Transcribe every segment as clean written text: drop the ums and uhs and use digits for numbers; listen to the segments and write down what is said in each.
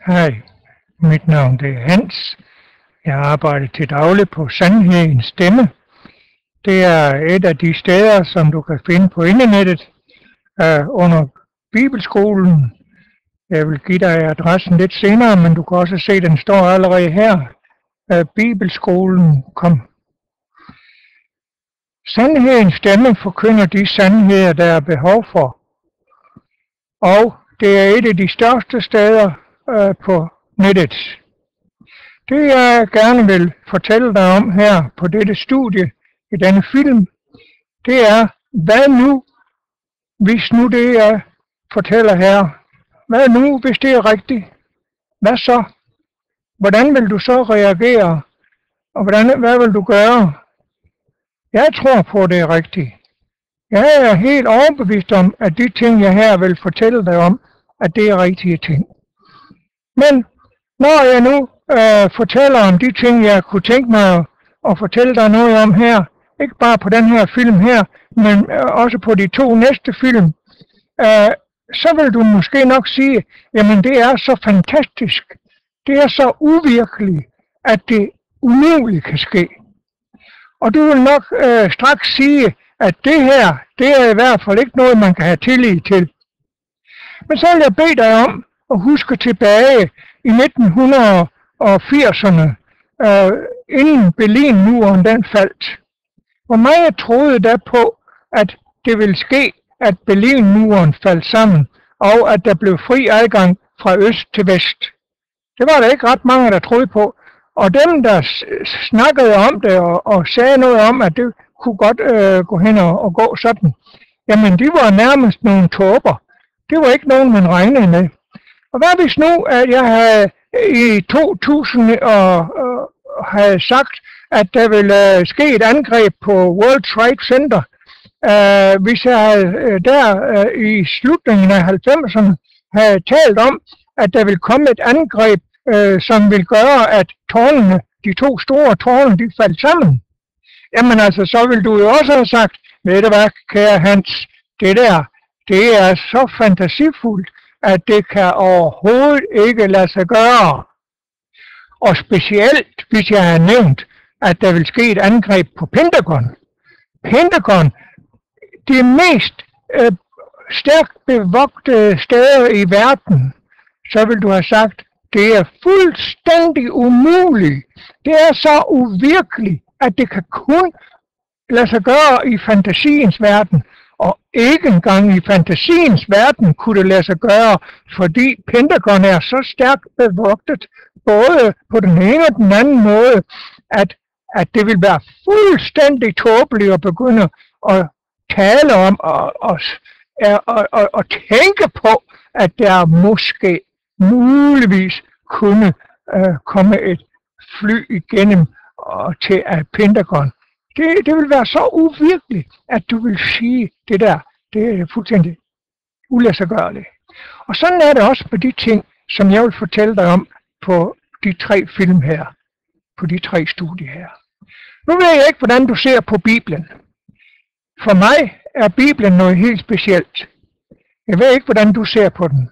Hej, mit navn det er Hans. Jeg arbejder til daglig på Sandhedens Stemme. Det er et af de steder, som du kan finde på internettet under Bibelskolen. Jeg vil give dig adressen lidt senere, men du kan også se, at den står allerede her. Bibelskolen, kom. Sandhedens Stemme forkynder de sandheder, der er behov for. Og det er et af de største steder på nettet. Det jeg gerne vil fortælle dig om her på dette studie, i denne film, det er, hvad nu, hvis nu det jeg fortæller her, hvad nu, hvis det er rigtigt? Hvad så? Hvordan vil du så reagere? Og hvad vil du gøre? Jeg tror på, at det er rigtigt. Jeg er helt overbevist om, at de ting, jeg her vil fortælle dig om, at det er rigtige ting. Men når jeg nu fortæller om de ting, jeg kunne tænke mig at fortælle dig noget om her, ikke bare på den her film her, men også på de to næste film, så vil du måske nok sige, jamen det er så fantastisk, det er så uvirkeligt, at det umuligt kan ske. Og du vil nok straks sige, at det her, det er i hvert fald ikke noget, man kan have tillid til. Men så vil jeg bede dig om at huske tilbage i 1980'erne, inden Berlinmuren den faldt. Hvor meget troede der på, at det ville ske, at Berlinmuren faldt sammen, og at der blev fri adgang fra øst til vest. Det var der ikke ret mange, der troede på. Og dem, der snakkede om det og sagde noget om, at det kunne godt gå hen og gå sådan, jamen de var nærmest nogle tåber. Det var ikke nogen, man regnede med. Og hvad hvis nu, at jeg havde i 2000 havde sagt, at der ville ske et angreb på World Trade Center, hvis jeg havde i slutningen af 90'erne havde talt om, at der ville komme et angreb, som ville gøre, at tårnene, de to store tårne, de faldt sammen. Jamen altså, så ville du jo også have sagt, ved du hvad, kære Hans, det er så fantasifuldt, at det kan overhovedet ikke lade sig gøre. Og specielt, hvis jeg har nævnt, at der vil ske et angreb på Pentagon. Pentagon, det mest stærkt bevogtede steder i verden, så vil du have sagt, det er fuldstændig umuligt. Det er så uvirkeligt, at det kan kun lade sig gøre i fantasiens verden. Og ikke engang i fantasiens verden kunne det lade sig gøre, fordi Pentagon er så stærkt bevogtet, både på den ene og den anden måde, at det vil være fuldstændig tåbeligt at begynde at tale om og tænke på, at der måske muligvis kunne komme et fly igennem til Pentagon. Det vil være så uvirkeligt, at du vil sige, det er fuldstændig uladsiggørligt. Og sådan er det også på de ting, som jeg vil fortælle dig om på de 3 film her, på de 3 studier her. Nu ved jeg ikke, hvordan du ser på Bibelen. For mig er Bibelen noget helt specielt. Jeg ved ikke, hvordan du ser på den.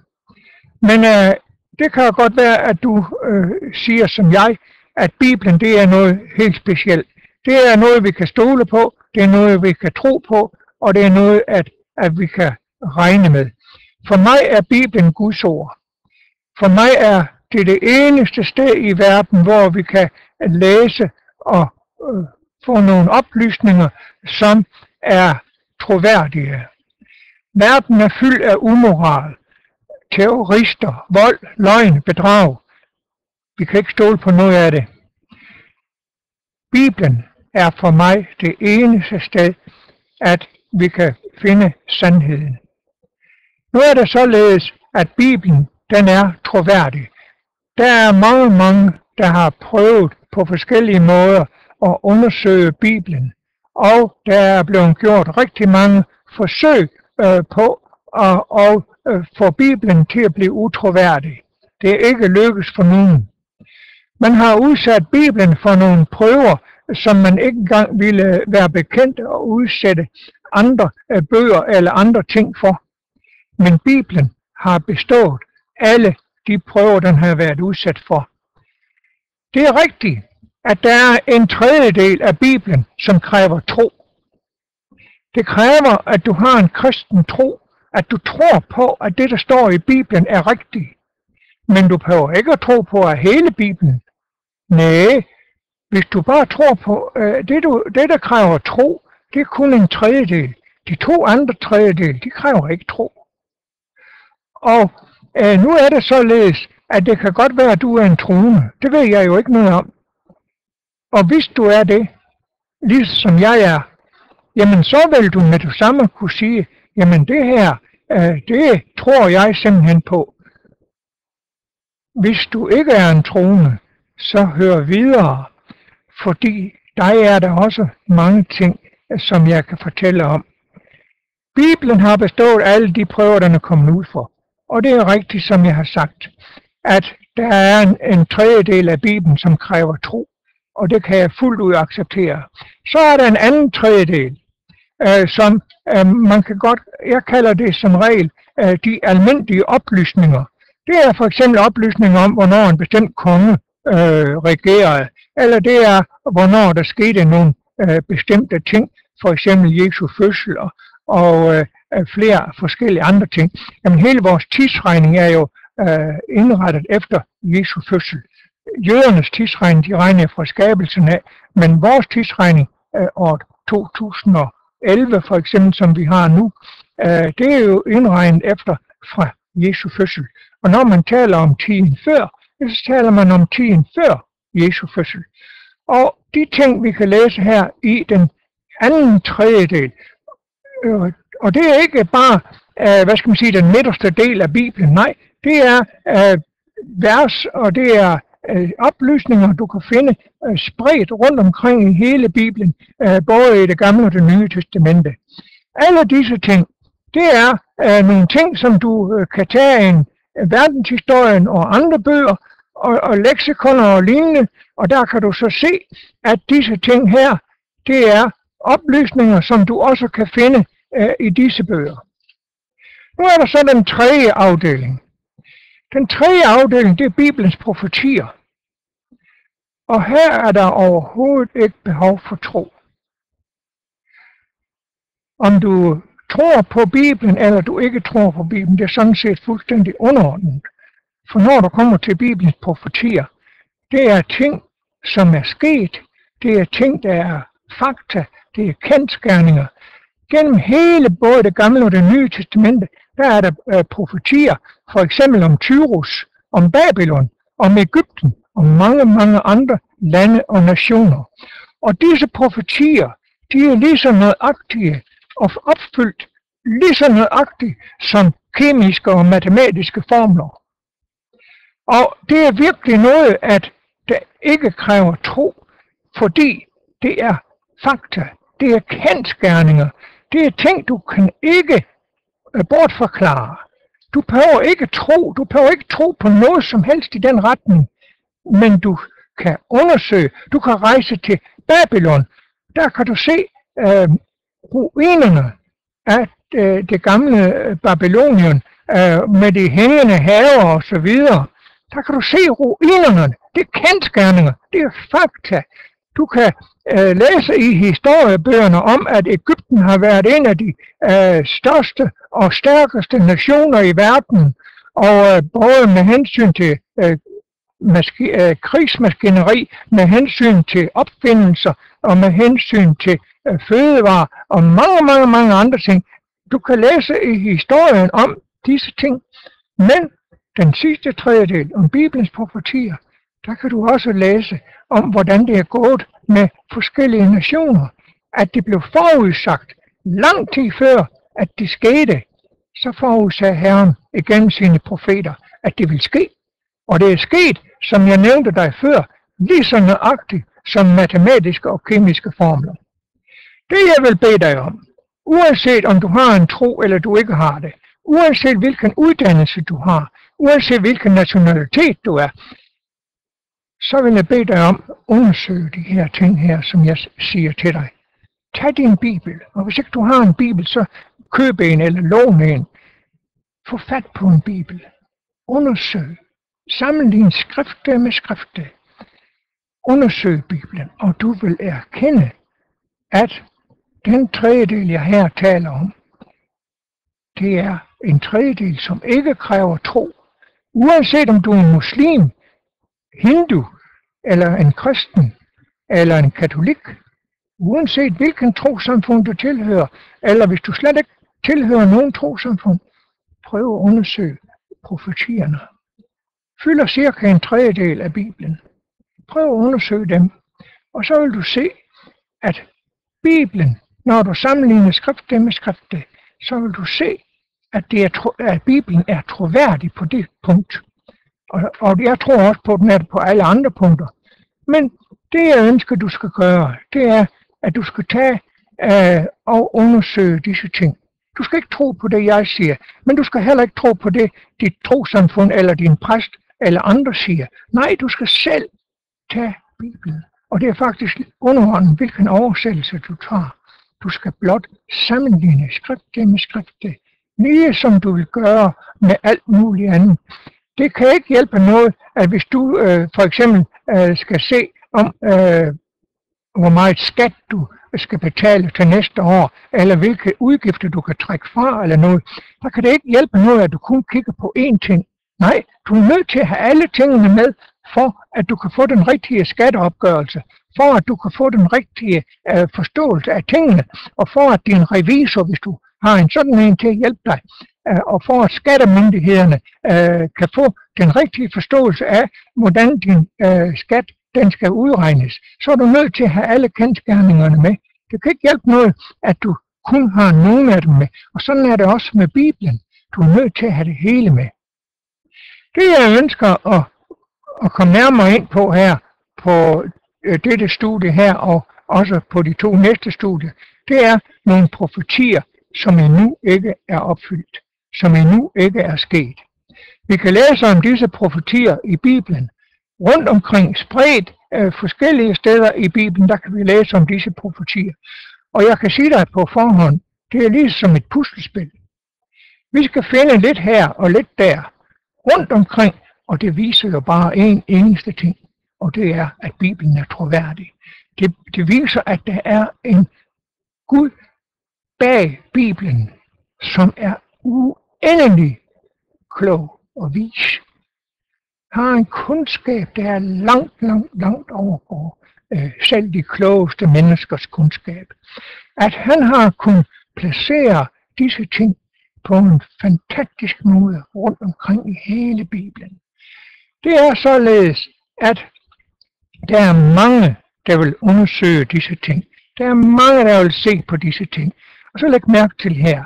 Men det kan godt være, at du siger som jeg, at Bibelen det er noget helt specielt. Det er noget, vi kan stole på, det er noget, vi kan tro på, og det er noget, at vi kan regne med. For mig er Bibelen Guds ord. For mig er det eneste sted i verden, hvor vi kan læse og få nogle oplysninger, som er troværdige. Verden er fyldt af umoral, terrorister, vold, løgn, bedrag. Vi kan ikke stole på noget af det. Bibelen er for mig det eneste sted, at vi kan finde sandheden. Nu er det således, at Bibelen den er troværdig. Der er mange, der har prøvet på forskellige måder at undersøge Bibelen. Og der er blevet gjort rigtig mange forsøg på at få Bibelen til at blive utroværdig. Det er ikke lykkes for nogen. Man har udsat Bibelen for nogle prøver, som man ikke engang ville være bekendt at udsætte andre bøger eller andre ting for. Men Bibelen har bestået alle de prøver, den har været udsat for. Det er rigtigt, at der er en tredjedel af Bibelen, som kræver tro. Det kræver, at du har en kristen tro, at du tror på, at det, der står i Bibelen, er rigtigt. Men du behøver ikke at tro på, at hele Bibelen. Nej, hvis du bare tror på, det der kræver tro, det er kun en tredjedel. De 2 andre tredjedel, de kræver ikke tro. Og nu er det således, at det kan godt være, at du er en troende. Det ved jeg jo ikke noget om. Og hvis du er det, ligesom jeg er, jamen så vil du med det samme kunne sige, jamen det her, det tror jeg simpelthen på. Hvis du ikke er en troende, så hør videre, fordi der er der også mange ting, som jeg kan fortælle om. Bibelen har bestået alle de prøver, den er kommet ud for. Og det er rigtigt, som jeg har sagt, at der er en tredjedel af Bibelen, som kræver tro. Og det kan jeg fuldt ud acceptere. Så er der en anden tredjedel, som man kan godt, jeg kalder det som regel, de almindelige oplysninger. Det er for eksempel oplysninger om, hvornår en bestemt konge regerede, eller det er, hvornår der skete nogle bestemte ting, for eksempel Jesu fødsel og flere forskellige andre ting. Jamen hele vores tidsregning er jo indrettet efter Jesu fødsel. Jødernes tidsregning, de regner fra skabelsen af, men vores tidsregning, år 2011 for eksempel, som vi har nu, det er jo indregnet efter fra Jesu fødsel. Og når man taler om tiden før, så taler man om tiden før Jesu fødsel. Og de ting, vi kan læse her i den anden tredjedel, og det er ikke bare, den midterste del af Bibelen, nej, det er vers, og det er oplysninger, du kan finde spredt rundt omkring i hele Bibelen, både i det gamle og det nye testamente. Alle disse ting, det er nogle ting, som du kan tage en verdenshistorien og andre bøger, og leksikoner og lignende, og der kan du så se, at disse ting her, det er oplysninger, som du også kan finde i disse bøger. Nu er der så den tredje afdeling. Den tredje afdeling, det er Bibelens profetier. Og her er der overhovedet ikke behov for tro. Om du tror på Bibelen, eller du ikke tror på Bibelen, det er sådan set fuldstændig underordnet. For når du kommer til Bibelens profetier, det er ting, som er sket, det er ting, der er fakta, det er kendsgerninger. Gennem hele både det gamle og det nye testamente, der er der profetier, for eksempel om Tyrus, om Babylon, om Egypten, og mange, mange andre lande og nationer. Og disse profetier, de er lige så nøjagtige og opfyldt lige så nøjagtigt som kemiske og matematiske formler. Og det er virkelig noget, at der ikke kræver tro, fordi det er fakta, det er kendsgerninger, det er ting, du kan ikke bortforklare. Du behøver ikke tro på noget som helst i den retning, men du kan undersøge, du kan rejse til Babylon, der kan du se ruinerne af det gamle Babylonien med de hængende haver og så videre. Der kan du se ruinerne, det er kendsgerninger, det er fakta. Du kan læse i historiebøgerne om, at Egypten har været en af de største og stærkeste nationer i verden, og både med hensyn til krigsmaskineri, med hensyn til opfindelser og med hensyn til fødevarer og mange andre ting. Du kan læse i historien om disse ting, men den sidste tredjedel om Bibelens profetier, der kan du også læse om, hvordan det er gået med forskellige nationer. At det blev forudsagt lang tid før, at det skete, så forudsagde Herren igennem sine profeter, at det ville ske. Og det er sket, som jeg nævnte dig før, lige så nøjagtigt som matematiske og kemiske formler. Det jeg vil bede dig om, uanset om du har en tro eller du ikke har det, uanset hvilken uddannelse du har, uanset hvilken nationalitet du er, så vil jeg bede dig om at undersøge de her ting her, som jeg siger til dig. Tag din bibel, og hvis ikke du har en bibel, så køb en eller lån en. Få fat på en bibel. Undersøg. Sammenlign skrifte med skrifte. Undersøg Bibelen, og du vil erkende, at den tredjedel, jeg her taler om, det er en tredjedel, som ikke kræver tro. Uanset om du er en muslim, hindu, eller en kristen, eller en katolik, uanset hvilken trossamfund du tilhører, eller hvis du slet ikke tilhører nogen trossamfund, prøv at undersøge profetierne. Fylder cirka en tredjedel af Bibelen. Prøv at undersøge dem, og så vil du se, at Bibelen, når du sammenligner skrifte med skrifte, så vil du se, at Bibelen er troværdig på det punkt. Og jeg tror også på, at den er på alle andre punkter. Men det, jeg ønsker, du skal gøre, det er, at du skal tage og undersøge disse ting. Du skal ikke tro på det, jeg siger, men du skal heller ikke tro på det, dit trossamfund eller din præst eller andre siger. Nej, du skal selv tage Bibelen. Og det er faktisk underordnet, hvilken oversættelse du tager. Du skal blot sammenligne skrifte med skrifte, lige som du vil gøre med alt muligt andet. Det kan ikke hjælpe noget, at hvis du for eksempel skal se om, hvor meget skat du skal betale til næste år, eller hvilke udgifter du kan trække fra, eller noget, der kan det ikke hjælpe noget, at du kun kigger på én ting. Nej, du er nødt til at have alle tingene med, for at du kan få den rigtige skatteopgørelse, for at du kan få den rigtige forståelse af tingene, og for at din revisor, hvis du har en sådan en til at hjælpe dig, og for at skattemyndighederne kan få den rigtige forståelse af, hvordan din skat den skal udregnes, så er du nødt til at have alle kendsgerningerne med. Det kan ikke hjælpe noget, at du kun har nogle af dem med, og sådan er det også med Bibelen. Du er nødt til at have det hele med. Det jeg ønsker at komme nærmere ind på her, på dette studie her, og også på de 2 næste studier, det er nogle profetier, som endnu ikke er opfyldt, som endnu ikke er sket. Vi kan læse om disse profetier i Bibelen. Rundt omkring, spredt forskellige steder i Bibelen, der kan vi læse om disse profetier. Og jeg kan sige dig på forhånd, det er ligesom et puslespil. Vi skal finde lidt her og lidt der, rundt omkring, og det viser jo bare en eneste ting, og det er, at Bibelen er troværdig. Det viser, at der er en Gud bag Bibelen, som er uendelig klog og vis. Har en kundskab, der er langt overgår selv de klogeste menneskers kundskab. At han har kunnet placere disse ting på en fantastisk måde rundt omkring i hele Bibelen. Det er således, at der er mange, der vil undersøge disse ting. Der er mange, der vil se på disse ting. Og så læg mærke til her,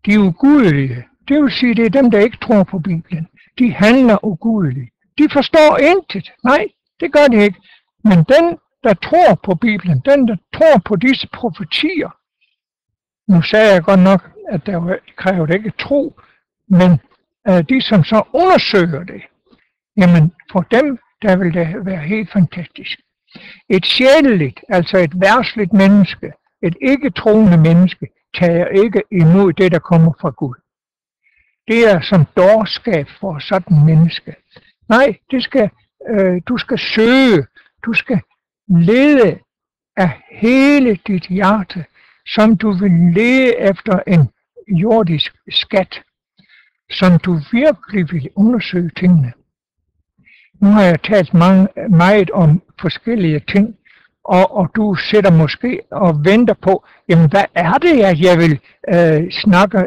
de ugudelige, det vil sige, det er dem, der ikke tror på Bibelen. De handler ugudeligt. De forstår intet. Nej, det gør de ikke. Men den, der tror på Bibelen, den, der tror på disse profetier, nu sagde jeg godt nok, at der kræver det ikke tro, men de, som så undersøger det, jamen for dem, der vil det være helt fantastisk. Et sjæleligt, altså et verdsligt menneske, et ikke-troende menneske, tager ikke imod det, der kommer fra Gud. Det er som dårskab for sådan et menneske. Nej, du skal søge, du skal lede af hele dit hjerte, som du vil lede efter en jordisk skat, som du virkelig vil undersøge tingene. Nu har jeg talt meget om forskellige ting, og du sidder måske og venter på, jamen hvad er det, jeg vil snakke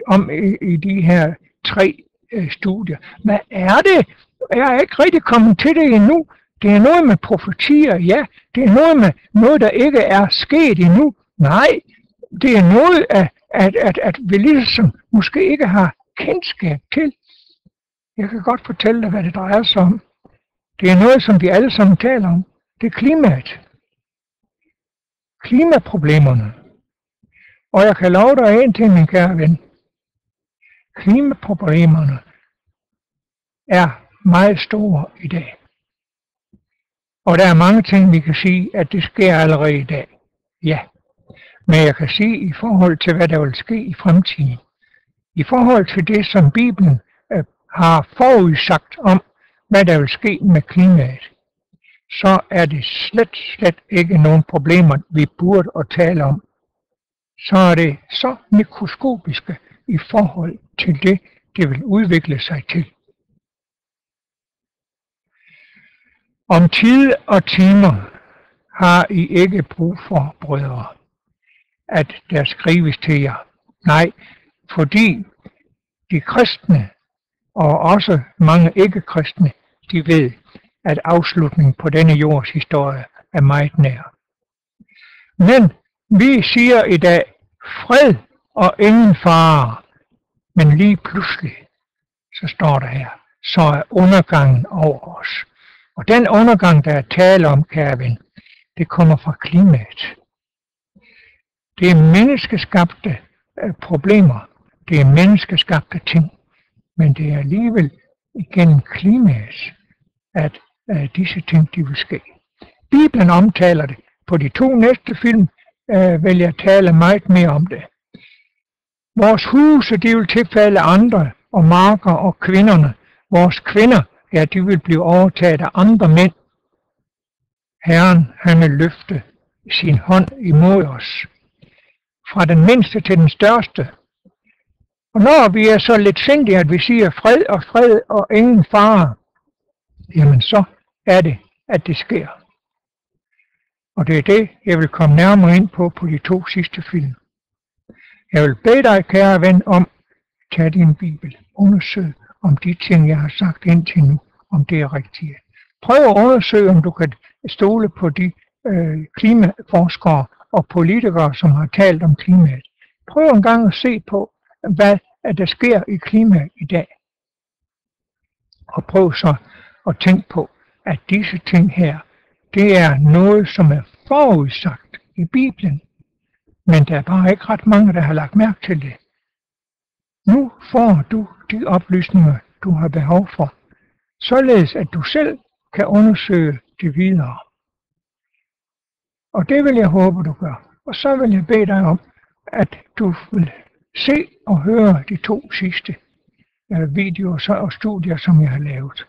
om i de her 3 studier? Hvad er det? Jeg er ikke rigtig kommet til det endnu. Det er noget med profetier, ja. Det er noget med noget, der ikke er sket endnu. Nej, det er noget, at vi ligesom måske ikke har kendskab til. Jeg kan godt fortælle dig, hvad det drejer sig om. Det er noget, som vi alle sammen taler om. Det er klimaet. Klimaproblemerne. Og jeg kan love dig en ting, min kære ven. Klimaproblemerne er meget store i dag. Og der er mange ting, vi kan sige, at det sker allerede i dag. Ja. Men jeg kan sige i forhold til, hvad der vil ske i fremtiden. I forhold til det, som Bibelen har forudsagt om, hvad der vil ske med klimaet, så er det slet ikke nogen problemer, vi burde at tale om. Så er det så mikroskopiske i forhold til det vil udvikle sig til. Om tid og timer har I ikke brug for, brødre, at der skrives til jer. Nej, fordi de kristne og også mange ikke-kristne, de ved, at afslutningen på denne jords historie er meget nær. Men vi siger i dag, fred og ingen fare, men lige pludselig, så står der her, så er undergangen over os. Og den undergang, der er tale om, kære ven, det kommer fra klimaet. Det er menneskeskabte problemer, det er menneskeskabte ting, men det er alligevel igennem klimaet, at disse ting de vil ske. Bibelen omtaler det. På de 2 næste film vil jeg tale meget mere om det. Vores huse, de vil tilfalde andre, og marker og kvinderne. Vores kvinder, ja, de vil blive overtaget af andre mænd. Herren, han vil løfte sin hånd imod os. Fra den mindste til den største. Og når vi er så lidt sindige, at vi siger fred og ingen fare, jamen så er det, at det sker. Og det er det, jeg vil komme nærmere ind på de 2 sidste film. Jeg vil bede dig, kære ven, om at tage din bibel. Undersøg, om de ting, jeg har sagt indtil nu, om det er rigtige. Prøv at undersøge, om du kan stole på de klimaforskere og politikere, som har talt om klimaet. Prøv en gang at se på, hvad der sker i klimaet i dag. Og prøv så at tænke på, at disse ting her, det er noget, som er forudsagt i Bibelen. Men der er bare ikke ret mange, der har lagt mærke til det. Nu får du de oplysninger, du har behov for, således at du selv kan undersøge det videre. Og det vil jeg håbe, du gør. Og så vil jeg bede dig om, at du vil se og høre de 2 sidste videoer og studier, som jeg har lavet.